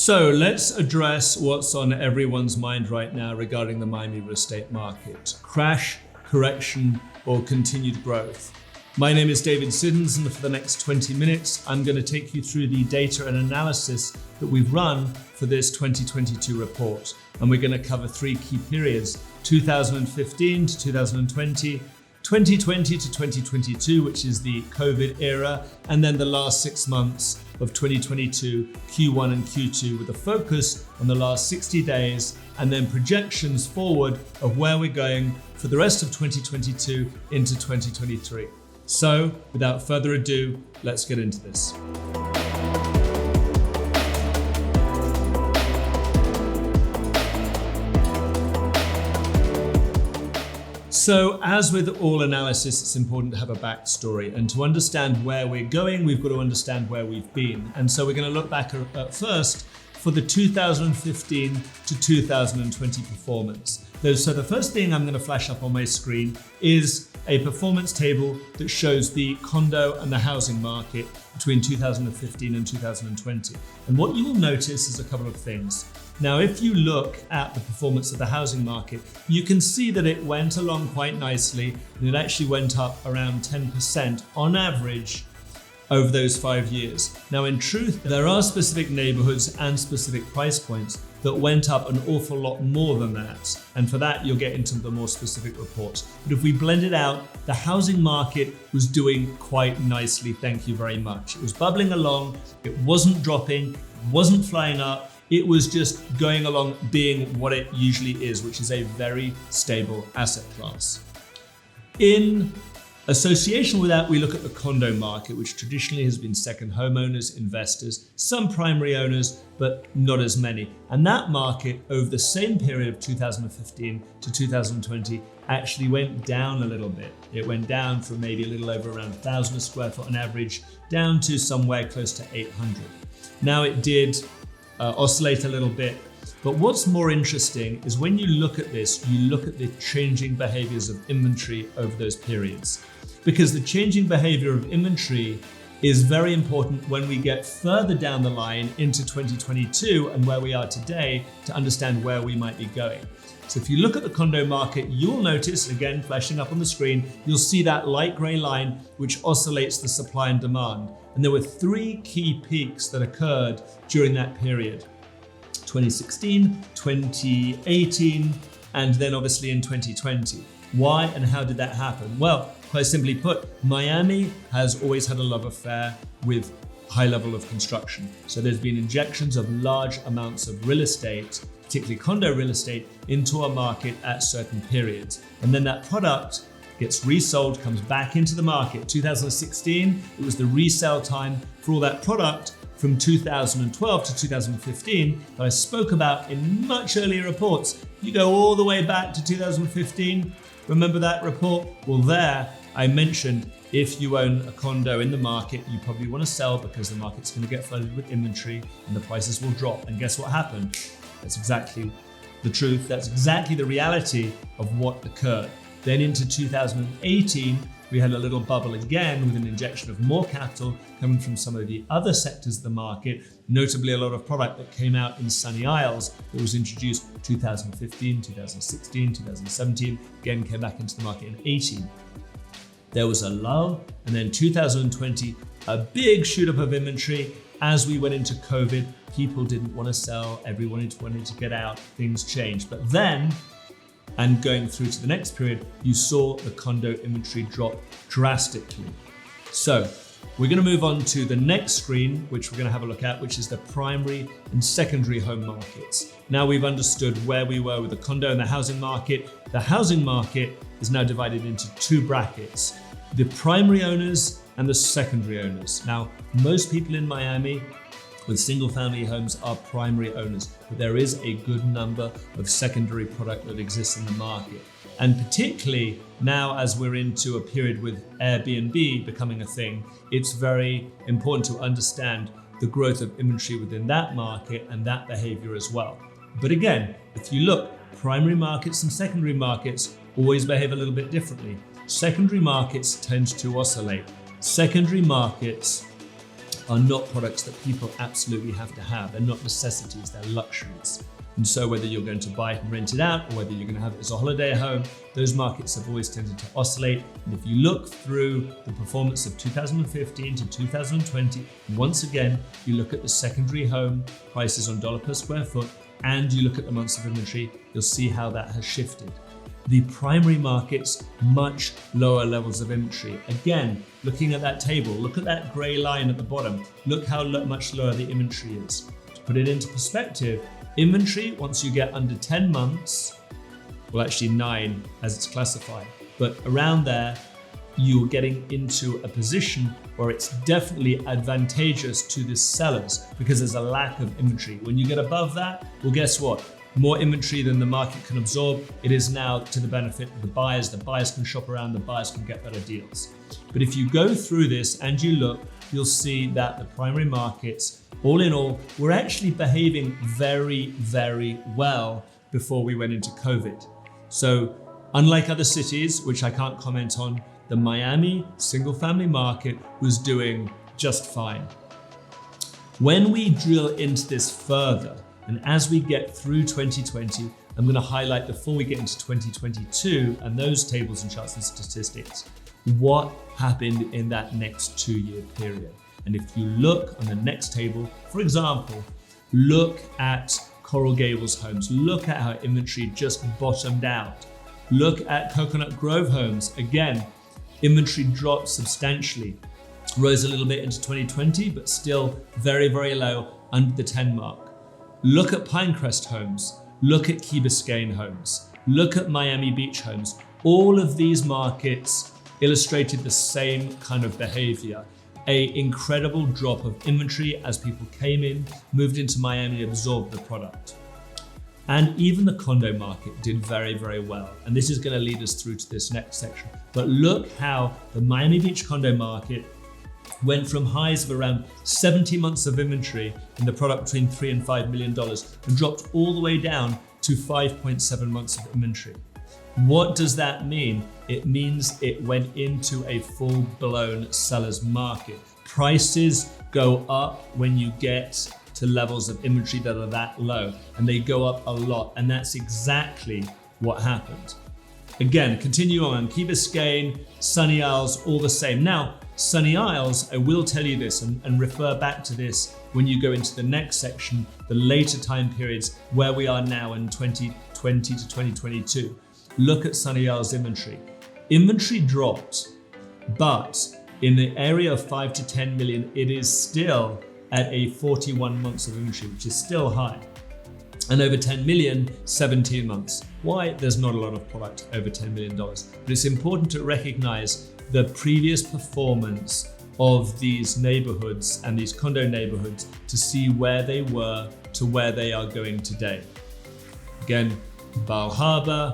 So let's address what's on everyone's mind right now regarding the Miami real estate market. Crash, correction, or continued growth? My name is David Siddons, and for the next 20 minutes, I'm going to take you through the data and analysis that we've run for this 2022 report. And we're going to cover three key periods: 2015 to 2020, 2020 to 2022, which is the COVID era, and then the last 6 months of 2022, Q1 and Q2, with a focus on the last 60 days, and then projections forward of where we're going for the rest of 2022 into 2023. So, without further ado, let's get into this. So, as with all analysis, it's important to have a backstory, and to understand where we're going, we've got to understand where we've been. And so we're going to look back at first for the 2015 to 2020 performance. So the first thing I'm going to flash up on my screen is a performance table that shows the condo and the housing market between 2015 and 2020. And what you will notice is a couple of things. Now, if you look at the performance of the housing market, you can see that it went along quite nicely, and it actually went up around 10% on average over those 5 years. Now, in truth, there are specific neighborhoods and specific price points that went up an awful lot more than that. And for that, you'll get into the more specific reports. But if we blend it out, the housing market was doing quite nicely, thank you very much. It was bubbling along, it wasn't dropping, it wasn't flying up, it was just going along being what it usually is, which is a very stable asset class. In association with that, we look at the condo market, which traditionally has been second homeowners, investors, some primary owners, but not as many. And that market over the same period of 2015 to 2020 actually went down a little bit. It went down from maybe a little over around 1,000 a square foot on average down to somewhere close to 800. Now it did oscillate a little bit. But what's more interesting is when you look at this, you look at the changing behaviors of inventory over those periods. Because the changing behavior of inventory is very important when we get further down the line into 2022 and where we are today to understand where we might be going. So if you look at the condo market, you'll notice, again, flashing up on the screen, you'll see that light gray line which oscillates the supply and demand. And there were three key peaks that occurred during that period: 2016, 2018, and then obviously in 2020. Why and how did that happen? Well, quite simply put, Miami has always had a love affair with high level of construction. So there's been injections of large amounts of real estate, particularly condo real estate, into our market at certain periods. And then that product gets resold, comes back into the market. 2016, it was the resale time for all that product from 2012 to 2015 that I spoke about in much earlier reports. You go all the way back to 2015, remember that report? Well, there I mentioned if you own a condo in the market, you probably want to sell because the market's going to get flooded with inventory and the prices will drop. And guess what happened? That's exactly the truth. That's exactly the reality of what occurred. Then into 2018, we had a little bubble again with an injection of more capital coming from some of the other sectors of the market, notably a lot of product that came out in Sunny Isles that was introduced 2015, 2016, 2017, again came back into the market in 18. There was a lull, and then 2020, a big shoot up of inventory. As we went into COVID, people didn't want to sell, everyone wanted to get out, things changed. But then, and going through to the next period, you saw the condo inventory drop drastically. So we're going to move on to the next screen, which we're going to have a look at, which is the primary and secondary home markets. Now we've understood where we were with the condo and the housing market. The housing market is now divided into two brackets: the primary owners and the secondary owners. Now, most people in Miami with single family homes are primary owners, but there is a good number of secondary product that exists in the market. And particularly now as we're into a period with Airbnb becoming a thing, it's very important to understand the growth of inventory within that market and that behavior as well. But again, if you look, primary markets and secondary markets always behave a little bit differently. Secondary markets tend to oscillate. Secondary markets are not products that people absolutely have to have. They're not necessities, they're luxuries. And so whether you're going to buy it and rent it out, or whether you're going to have it as a holiday home, those markets have always tended to oscillate. And if you look through the performance of 2015 to 2020, once again, you look at the secondary home prices on dollar per square foot, and you look at the months of inventory, you'll see how that has shifted. The primary markets, much lower levels of inventory. Again, looking at that table, look at that gray line at the bottom. Look how much lower the inventory is. To put it into perspective, inventory, once you get under 10 months, well actually 9 as it's classified, but around there, you're getting into a position where it's definitely advantageous to the sellers because there's a lack of inventory. When you get above that, well guess what? More inventory than the market can absorb. It is now to the benefit of the buyers. The buyers can shop around, the buyers can get better deals. But if you go through this and you look, you'll see that the primary markets, all in all, were actually behaving very, very well before we went into COVID. So unlike other cities, which I can't comment on, the Miami single family market was doing just fine. When we drill into this further, and as we get through 2020, I'm going to highlight before we get into 2022 and those tables and charts and statistics, what happened in that next 2-year period. And if you look on the next table, for example, look at Coral Gables homes, look at how inventory just bottomed out. Look at Coconut Grove homes. Again, inventory dropped substantially, rose a little bit into 2020, but still very, very low, under the 10 mark. Look at Pinecrest homes, look at Key Biscayne homes, look at Miami Beach homes. All of these markets illustrated the same kind of behavior. An incredible drop of inventory as people came in, moved into Miami, absorbed the product. And even the condo market did very, very well. And this is going to lead us through to this next section. But look how the Miami Beach condo market went from highs of around 70 months of inventory in the product between $3 and $5 million and dropped all the way down to 5.7 months of inventory. What does that mean? It means it went into a full-blown seller's market. Prices go up when you get to levels of inventory that are that low, and they go up a lot, and that's exactly what happened. Again, continue on, Key Biscayne, Sunny Isles, all the same. Now, Sunny Isles, I will tell you this and refer back to this when you go into the next section, the later time periods where we are now in 2020 to 2022. Look at Sunny Isles inventory. Inventory dropped, but in the area of 5 to 10 million, it is still at a 41 months of inventory, which is still high. And over 10 million, 17 months. Why? There's not a lot of product over $10 million. But it's important to recognize the previous performance of these neighborhoods and these condo neighborhoods to see where they were to where they are going today. Again, Bal Harbour,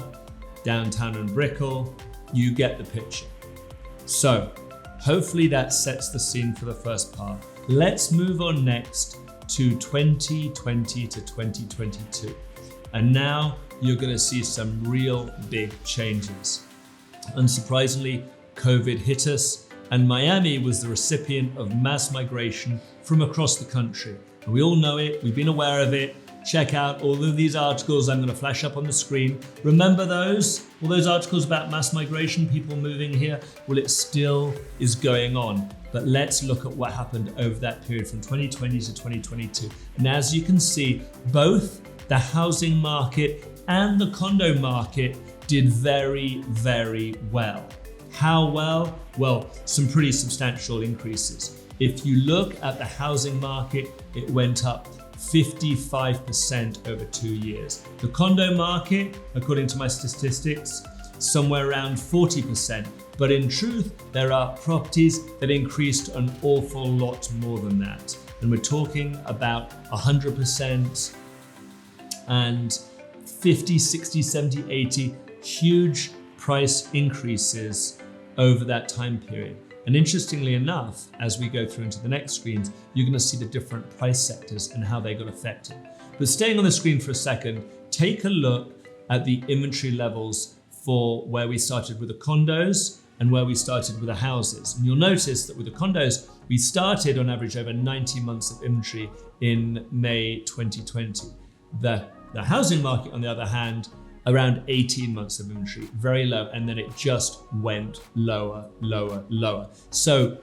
downtown and Brickell, you get the picture. So hopefully that sets the scene for the first part. Let's move on next to 2020 to 2022. And now you're going to see some real big changes. Unsurprisingly, COVID hit us, and Miami was the recipient of mass migration from across the country. And we all know it, we've been aware of it. Check out all of these articles I'm going to flash up on the screen. Remember those? All those articles about mass migration, people moving here? Well, it still is going on. But let's look at what happened over that period from 2020 to 2022. And as you can see, both the housing market and the condo market did very, very well. How well? Well, some pretty substantial increases. If you look at the housing market, it went up 55% over 2 years. The condo market, according to my statistics, somewhere around 40%. But in truth, there are properties that increased an awful lot more than that. And we're talking about 100% and 50, 60, 70, 80 huge price increases over that time period. And interestingly enough, as we go through into the next screens, you're going to see the different price sectors and how they got affected. But staying on the screen for a second, take a look at the inventory levels for where we started with the condos and where we started with the houses. And you'll notice that with the condos, We started on average over 90 months of inventory in May 2020. The housing market, on the other hand, around 18 months of inventory, very low, and then it just went lower, lower, lower. So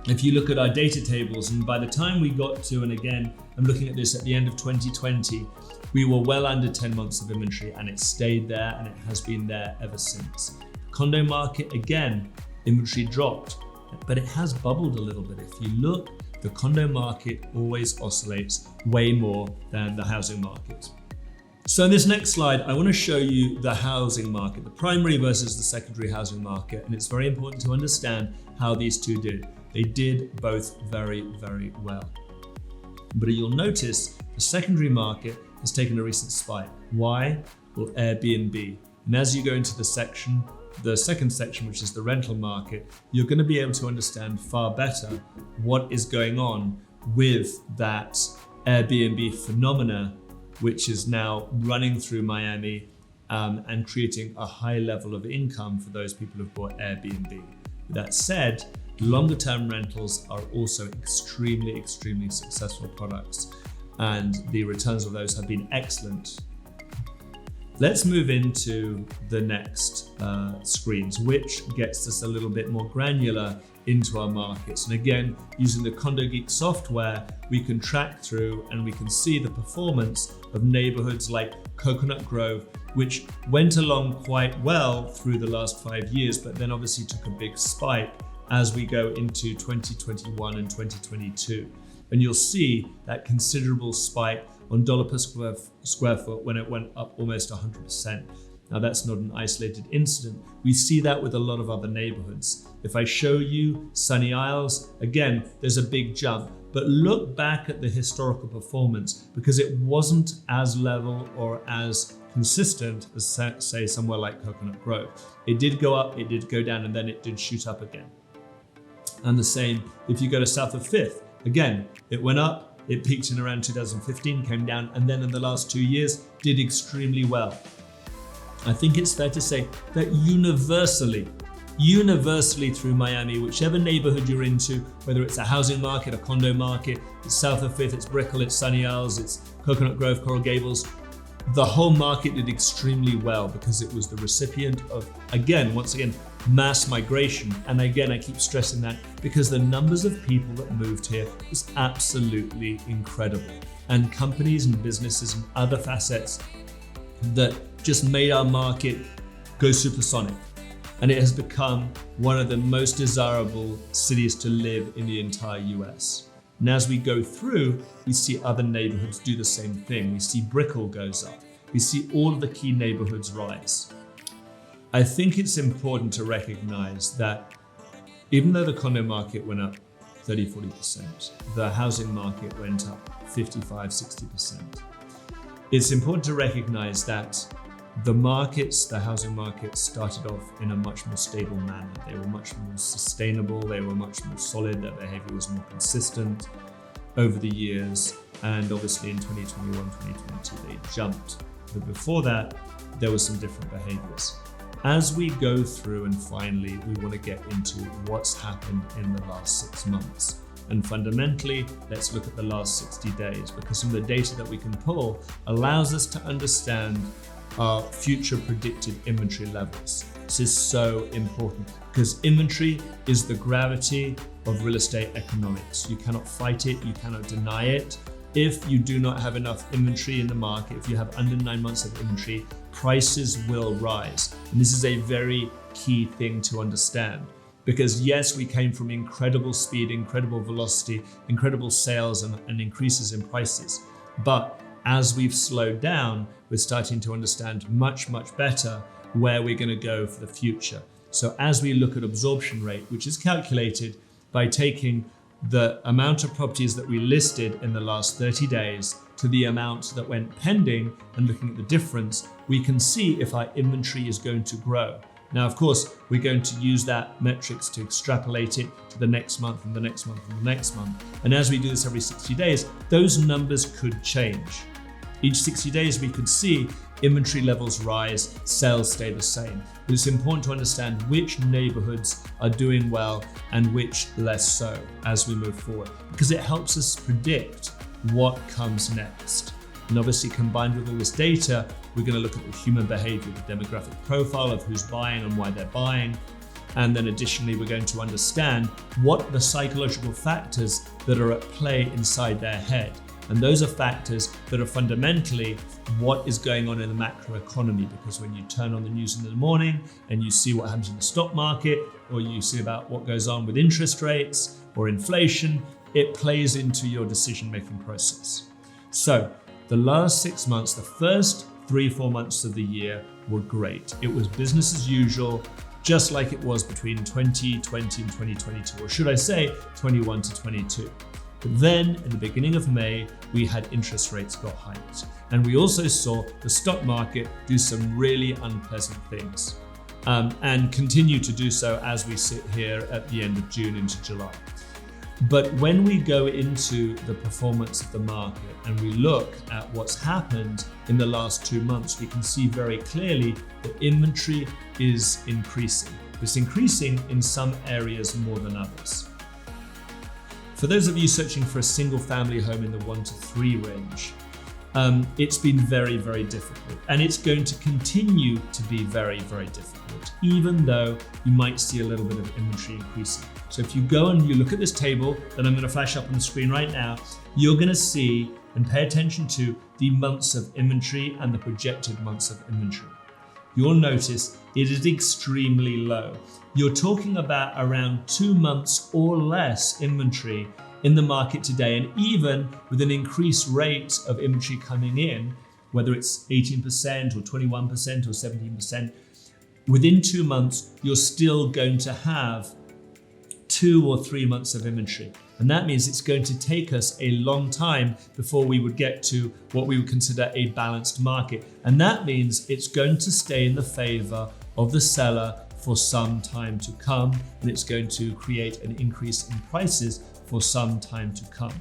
if you look at our data tables, and by the time we got to, and again, I'm looking at this at the end of 2020, we were well under 10 months of inventory, and it stayed there, and it has been there ever since. Condo market, again, inventory dropped, but it has bubbled a little bit. If you look, the condo market always oscillates way more than the housing market. So in this next slide, I want to show you the housing market, the primary versus the secondary housing market. And it's very important to understand how these two did. They did both very, very well. But you'll notice the secondary market has taken a recent spike. Why? Well, Airbnb. And as you go into the second section, which is the rental market, you're going to be able to understand far better what is going on with that Airbnb phenomena, which is now running through Miami and creating a high level of income for those people who've bought Airbnb. With that said, longer term rentals are also extremely, extremely successful products, and the returns of those have been excellent. Let's move into the next screens, which gets us a little bit more granular into our markets. And again, using the Condo Geek software, we can track through and we can see the performance of neighborhoods like Coconut Grove, which went along quite well through the last 5 years, but then obviously took a big spike as we go into 2021 and 2022. And you'll see that considerable spike on dollar per square foot when it went up almost 100%. Now that's not an isolated incident. We see that with a lot of other neighborhoods. If I show you Sunny Isles, again, there's a big jump, but look back at the historical performance because it wasn't as level or as consistent as say somewhere like Coconut Grove. It did go up, it did go down, and then it did shoot up again. And the same if you go to south of Fifth, again, it went up, it peaked in around 2015, came down, and then in the last 2 years did extremely well. I think it's fair to say that universally through Miami, whichever neighborhood you're into, whether it's a housing market, a condo market, it's south of Fifth, it's Brickell, it's Sunny Isles, it's Coconut Grove, Coral Gables, the whole market did extremely well because it was the recipient of, once again, mass migration. And again, I keep stressing that because the numbers of people that moved here was absolutely incredible. And companies and businesses and other facets that just made our market go supersonic. And it has become one of the most desirable cities to live in the entire US. And as we go through, we see other neighborhoods do the same thing. We see Brickell goes up. We see all of the key neighborhoods rise. I think it's important to recognize that even though the condo market went up 30-40%, the housing market went up 55-60%. It's important to recognize that the housing markets started off in a much more stable manner. They were much more sustainable, they were much more solid, their behavior was more consistent over the years. And obviously in 2021, 2022, they jumped. But before that, there were some different behaviors. As we go through and finally, we want to get into what's happened in the last 6 months. And fundamentally, let's look at the last 60 days because some of the data that we can pull allows us to understand our future predicted inventory levels. This is so important because inventory is the gravity of real estate economics. You cannot fight it, you cannot deny it. If you do not have enough inventory in the market, if you have under 9 months of inventory, prices will rise. And this is a very key thing to understand. Because yes, we came from incredible speed, incredible velocity, incredible sales and increases in prices. But as we've slowed down, we're starting to understand much, much better where we're going to go for the future. So as we look at absorption rate, which is calculated by taking the amount of properties that we listed in the last 30 days to the amount that went pending and looking at the difference, we can see if our inventory is going to grow. Now, of course, we're going to use that metrics to extrapolate it to the next month and the next month and the next month. And as we do this every 60 days, those numbers could change. Each 60 days, we could see inventory levels rise, sales stay the same. But it's important to understand which neighborhoods are doing well and which less so as we move forward, because it helps us predict what comes next. And obviously, combined with all this data, we're going to look at the human behavior, the demographic profile of who's buying and why they're buying. And then additionally, we're going to understand what the psychological factors that are at play inside their head. And those are factors that are fundamentally what is going on in the macro economy, because when you turn on the news in the morning and you see what happens in the stock market, or you see about what goes on with interest rates or inflation, it plays into your decision-making process. So the last 6 months, the first 3-4 months of the year were great. It was business as usual, just like it was between 2020 and 2022, or should I say 21 to 22. But then in the beginning of May, we had interest rates got hiked. And we also saw the stock market do some really unpleasant things and continue to do so as we sit here at the end of June into July. But when we go into the performance of the market and we look at what's happened in the last 2 months, we can see very clearly that inventory is increasing. It's increasing in some areas more than others. For those of you searching for a single family home in the 1 to 3 range, it's been very, very difficult. And it's going to continue to be very, very difficult, even though you might see a little bit of inventory increasing. So if you go and you look at this table that I'm going to flash up on the screen right now, you're going to see and pay attention to the months of inventory and the projected months of inventory. You'll notice it is extremely low. You're talking about around 2 months or less inventory in the market today. And even with an increased rate of inventory coming in, whether it's 18% or 21% or 17%, within 2 months, you're still going to have 2 or 3 months of inventory. And that means it's going to take us a long time before we would get to what we would consider a balanced market. And that means it's going to stay in the favor of the seller for some time to come, and it's going to create an increase in prices for some time to come.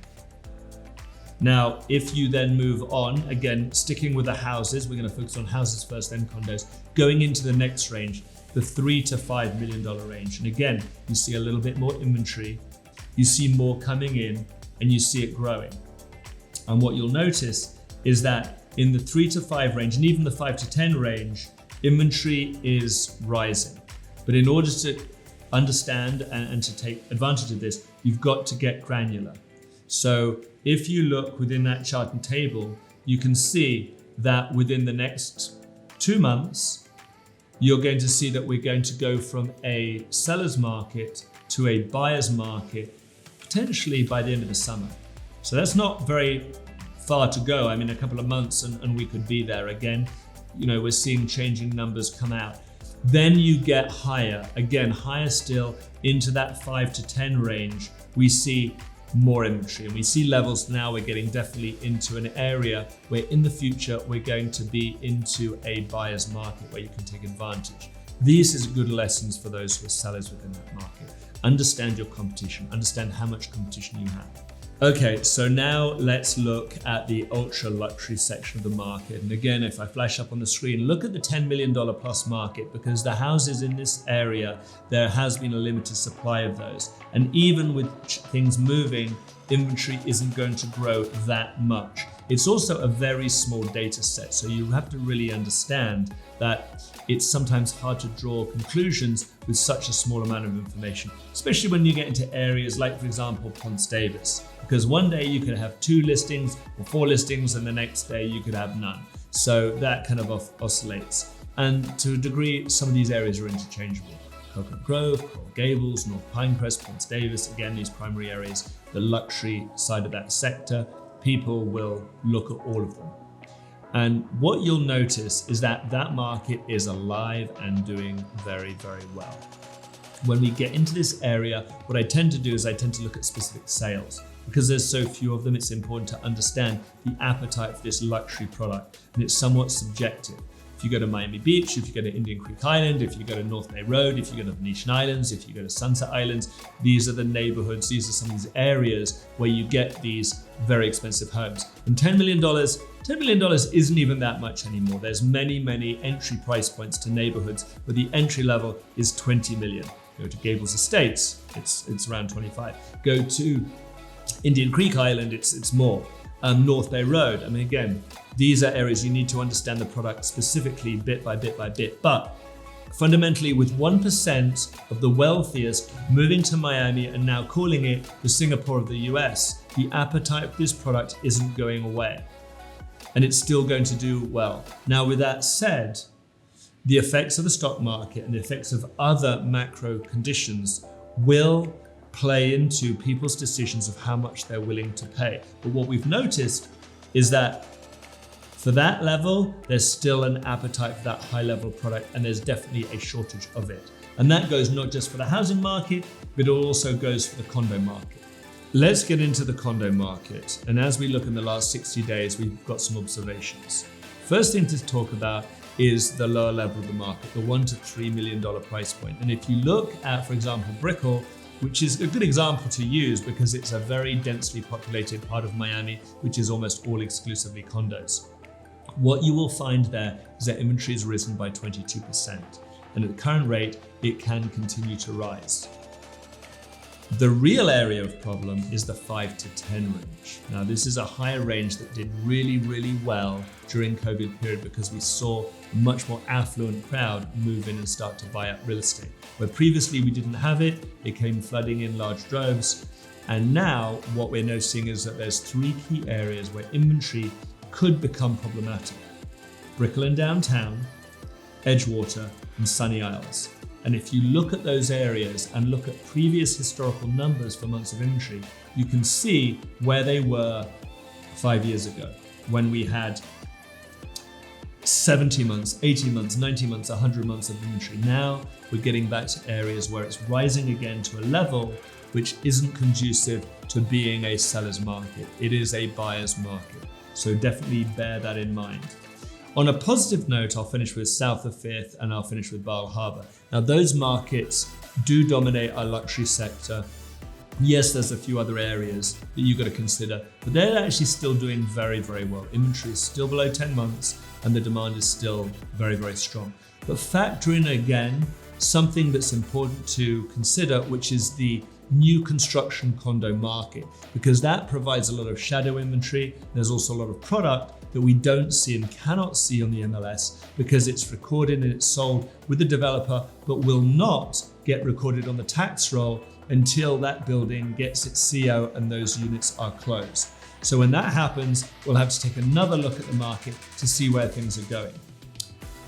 Now, if you then move on, again, sticking with the houses, we're going to focus on houses first, then condos, going into the next range, the $3 to $5 million range. And again, you see a little bit more inventory, you see more coming in, and you see it growing. And what you'll notice is that in the 3 to 5 range, and even the 5 to 10 range, inventory is rising. But in order to understand and to take advantage of this, you've got to get granular. So if you look within that chart and table, you can see that within the next 2 months, you're going to see that we're going to go from a seller's market to a buyer's market, potentially by the end of the summer. So that's not very far to go. I mean, a couple of months and we could be there again. You know, we're seeing changing numbers come out. Then you get higher, again, higher still into that 5 to 10 range. We see more inventory, and we see levels now. We're getting definitely into an area where in the future we're going to be into a buyer's market where you can take advantage. These is good lessons for those who are sellers within that market. Understand your competition, understand how much competition you have. Okay, so now let's look at the ultra luxury section of the market. And again, if I flash up on the screen, look at the $10 million plus market, because the houses in this area, there has been a limited supply of those. And even with things moving, inventory isn't going to grow that much. It's also a very small data set, so you have to really understand that it's sometimes hard to draw conclusions with such a small amount of information, especially when you get into areas like, for example, Ponce Davis, because one day you could have 2 listings or 4 listings and the next day you could have none. So that kind of oscillates. And to a degree, some of these areas are interchangeable. Coconut Grove, Coral Gables, North Pinecrest, Ponce Davis, again, these primary areas, the luxury side of that sector, people will look at all of them. And what you'll notice is that that market is alive and doing very, very well. When we get into this area, what I tend to do is I tend to look at specific sales. Because there's so few of them, it's important to understand the appetite for this luxury product, and it's somewhat subjective. If If you go to Miami Beach, if you go to Indian Creek Island, if you go to North Bay Road, if you go to Venetian Islands, if you go to Sunset Islands, these are the neighborhoods, these are some of these areas where you get these very expensive homes. And $10 million isn't even that much anymore. There's many entry price points to neighborhoods where the entry level is 20 million. Go to Gables Estates, it's around 25. Go to Indian Creek Island, it's more. North Bay Road, I mean, again, these are areas you need to understand the product specifically bit by bit by bit. But fundamentally, with 1% of the wealthiest moving to Miami and now calling it the Singapore of the US, the appetite for this product isn't going away. And it's still going to do well. Now, with that said, the effects of the stock market and the effects of other macro conditions will play into people's decisions of how much they're willing to pay. But what we've noticed is that for that level, there's still an appetite for that high level product, and there's definitely a shortage of it. And that goes not just for the housing market, but it also goes for the condo market. Let's get into the condo market. And as we look in the last 60 days, we've got some observations. First thing to talk about is the lower level of the market, the $1 to $3 million price point. And if you look at, for example, Brickell, which is a good example to use because it's a very densely populated part of Miami, which is almost all exclusively condos. What you will find there is that inventory has risen by 22%. And at the current rate, it can continue to rise. The real area of problem is the 5 to 10 range. Now, this is a higher range that did really well during COVID period because we saw a much more affluent crowd move in and start to buy up real estate. Where previously we didn't have it, it came flooding in large droves. And now what we're noticing is that there's 3 key areas where inventory could become problematic. Brickell and Downtown, Edgewater, and Sunny Isles. And if you look at those areas and look at previous historical numbers for months of inventory, you can see where they were 5 years ago, when we had 70 months, 80 months, 90 months, 100 months of inventory. Now we're getting back to areas where it's rising again to a level which isn't conducive to being a seller's market. It is a buyer's market. So definitely bear that in mind. On a positive note, I'll finish with South of Fifth and I'll finish with Bal Harbour. Now, those markets do dominate our luxury sector. Yes, there's a few other areas that you've got to consider, but they're actually still doing very well. Inventory is still below 10 months and the demand is still very strong. But factor in again, something that's important to consider, which is the new construction condo market, because that provides a lot of shadow inventory. There's also a lot of product that we don't see and cannot see on the MLS because it's recorded and it's sold with the developer, but will not get recorded on the tax roll until that building gets its CO and those units are closed. So when that happens, we'll have to take another look at the market to see where things are going.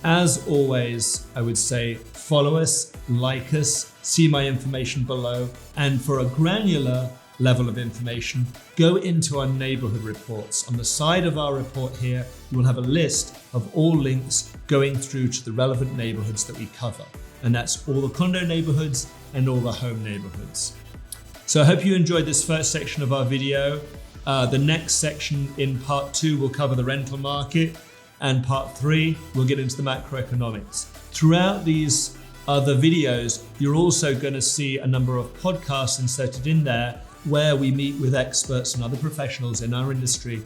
As always, I would say follow us, like us, see my information below, and for a granular level of information, go into our neighborhood reports. On the side of our report here, you will have a list of all links going through to the relevant neighborhoods that we cover. And that's all the condo neighborhoods and all the home neighborhoods. So I hope you enjoyed this first section of our video. The next section in part 2 will cover the rental market, and part 3 will get into the macroeconomics. Throughout these other videos, you're also going to see a number of podcasts inserted in there where we meet with experts and other professionals in our industry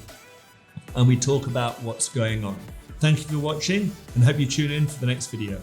and we talk about what's going on. Thank you for watching and hope you tune in for the next video.